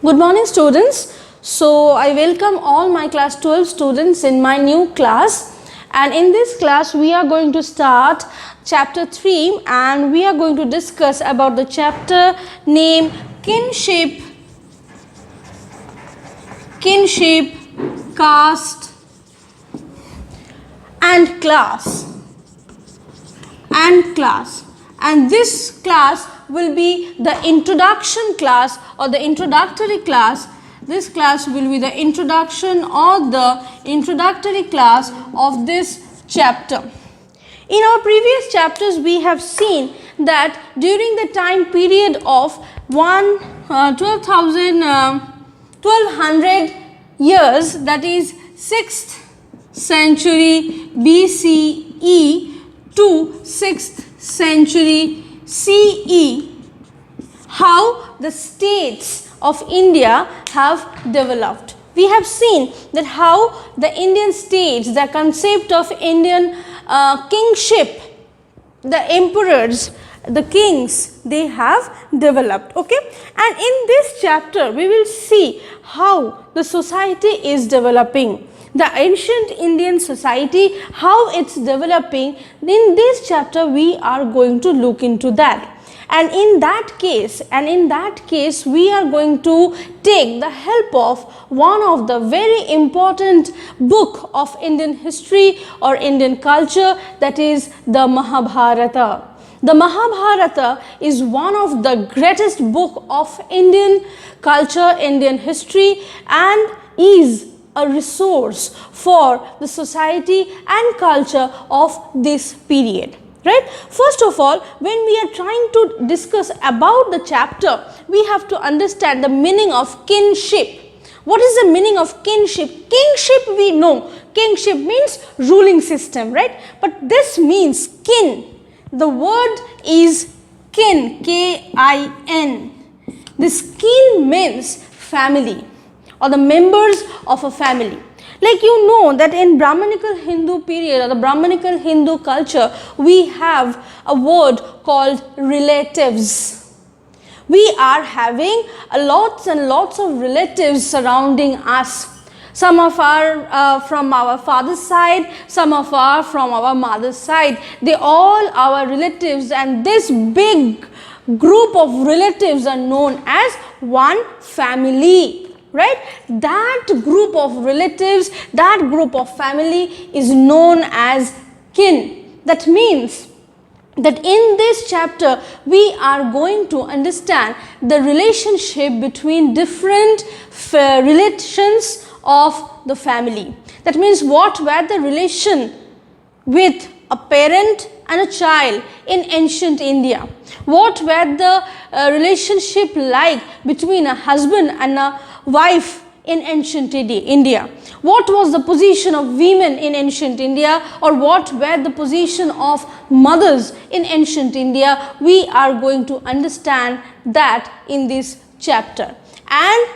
Good morning, students. So I welcome all my class 12 students in my new class, and in this class we are going to start chapter 3 and we are going to discuss about the chapter named Kinship Caste and Class. And this class will be the introduction class or the introductory class. This class will be the introduction or the introductory class of this chapter. In our previous chapters we have seen that during the time period of 1200 years, that is 6th century BCE to 6th century CE, how the states of India have developed. We have seen that how the Indian states, the concept of Indian kingship, the emperors, the kings, they have developed. Okay, and in this chapter we will see how the society is developing. The ancient Indian society, how it's developing. In this chapter we are going to look into that, and in that case we are going to take the help of one of the very important book of Indian history or Indian culture, that is the Mahabharata. The Mahabharata is one of the greatest book of Indian culture, Indian history, and is a resource for the society and culture of this period. Right? First of all, when we are trying to discuss about the chapter, we have to understand the meaning of kinship. What is the meaning of kinship? Kingship, we know. Kingship means ruling system, right? But this means kin. The word is kin, K-I-N. This kin means family, or the members of a family. Like you know that in Brahmanical Hindu period or the Brahmanical Hindu culture, we have a word called relatives. We are having lots and lots of relatives surrounding us. Some of are from our father's side, some of are from our mother's side. They all our relatives, and this big group of relatives are known as one family. Right? That group of relatives, that group of family is known as kin. That means that in this chapter we are going to understand the relationship between different relations of the family. That means what were the relation with a parent and a child in ancient India? What were the relationship like between a husband and a wife in ancient India? What was the position of women in ancient India, or what were the position of mothers in ancient India? We are going to understand that in this chapter, and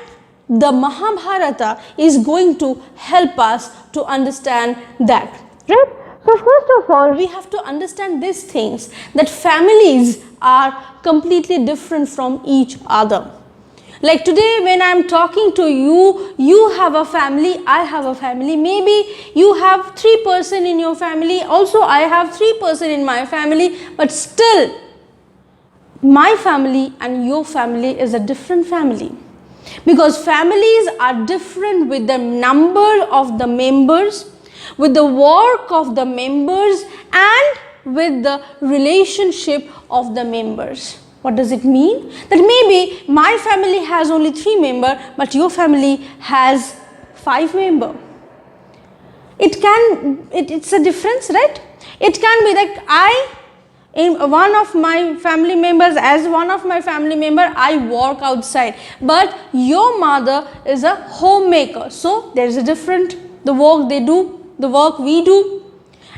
the Mahabharata is going to help us to understand that. Right? So first of all, we have to understand these things, that families are completely different from each other. Like today when I am talking to you, you have a family, I have a family. Maybe you have 3 persons in your family, also I have 3 persons in my family, but still my family and your family is a different family. Because families are different with the number of the members, with the work of the members, and with the relationship of the members. What does it mean? That maybe my family has only 3 members, but your family has 5 members. It's a difference, right? It can be like one of my family members, I work outside, but your mother is a homemaker. So there is a different, the work they do, the work we do.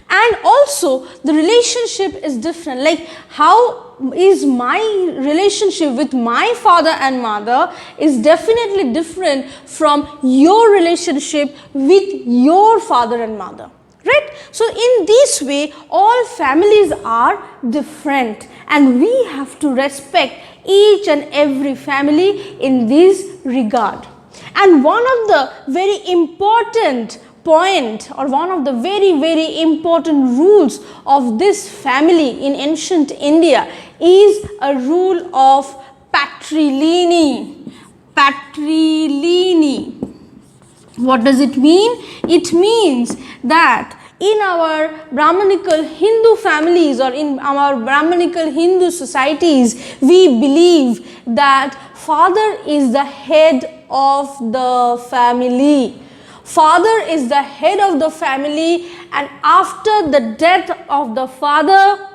And also the relationship is different. Like how is my relationship with my father and mother is definitely different from your relationship with your father and mother. Right? So in this way all families are different, and we have to respect each and every family in this regard. And one of the very important point, or one of the very important rules of this family in ancient India is a rule of patrilineal. Patrilineal. What does it mean? It means that in our Brahmanical Hindu families, or in our Brahmanical Hindu societies, we believe that father is the head of the family. Father is the head of the family, and after the death of the father,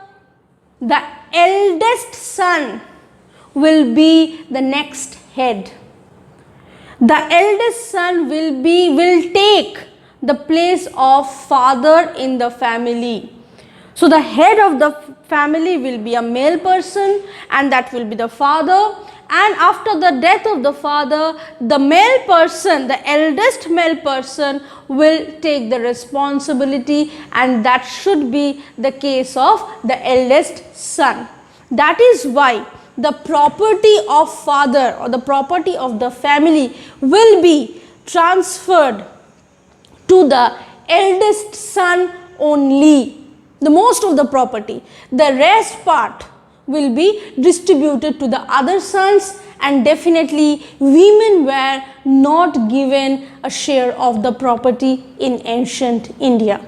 the eldest son will be the next head. The eldest son will take the place of father in the family. So the head of the family will be a male person, and that will be the father. And after the death of the father, the male person, the eldest male person will take the responsibility, and that should be the case of the eldest son. That is why the property of father, or the property of the family, will be transferred to the eldest son only. The most of the property. The rest part will be distributed to the other sons, and definitely women were not given a share of the property in ancient India.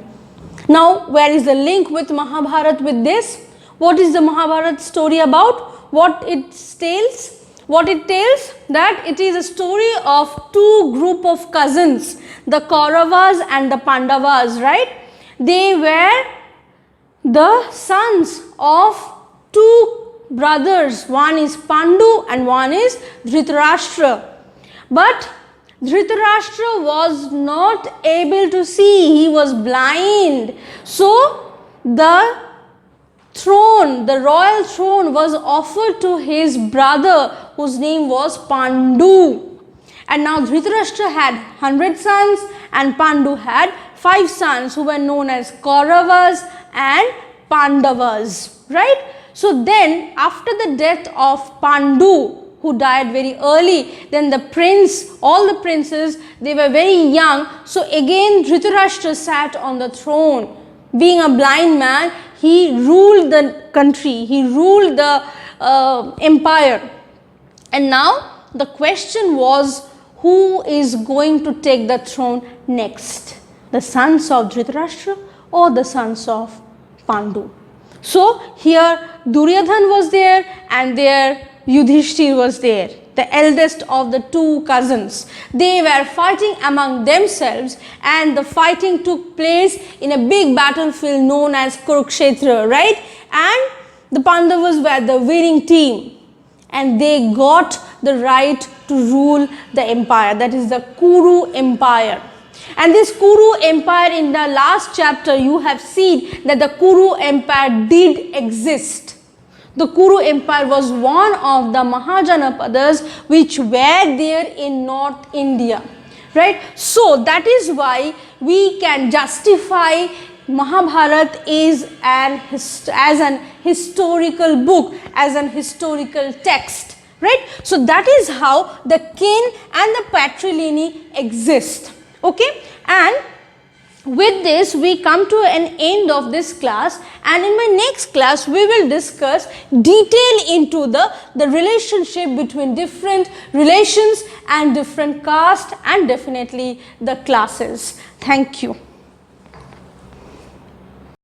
Now, where is the link with Mahabharat with this? What is the Mahabharat story about? What it tells? What it tells? That it is a story of two group of cousins, the Kauravas and the Pandavas, right? They were the sons of two brothers. One is Pandu and one is Dhritarashtra. But Dhritarashtra was not able to see. He was blind. So the throne, the royal throne, was offered to his brother, whose name was Pandu. And now Dhritarashtra had 100 sons, and Pandu had 5 sons, who were known as Kauravas and Pandavas, right? So then, after the death of Pandu, who died very early, then the prince, all the princes, they were very young. So again Dhritarashtra sat on the throne. Being a blind man, he ruled the country, he ruled the empire. And now the question was, who is going to take the throne next? The sons of Dhritarashtra or the sons of Pandu? So here Duryodhan was there, and there Yudhishthir was there, the eldest of the two cousins. They were fighting among themselves, and the fighting took place in a big battlefield known as Kurukshetra, right? And the Pandavas were the winning team, and they got the right to rule the empire, that is the Kuru Empire. And this Kuru Empire, in the last chapter you have seen that the Kuru Empire did exist. The Kuru Empire was one of the Mahajanapadas which were there in North India, right? So that is why we can justify Mahabharat is as an historical book, as an historical text, right? So that is how the kin and the patrilineal exist, okay? And with this we come to an end of this class, and in my next class we will discuss detail into the relationship between different relations and different caste, and definitely the classes. Thank you.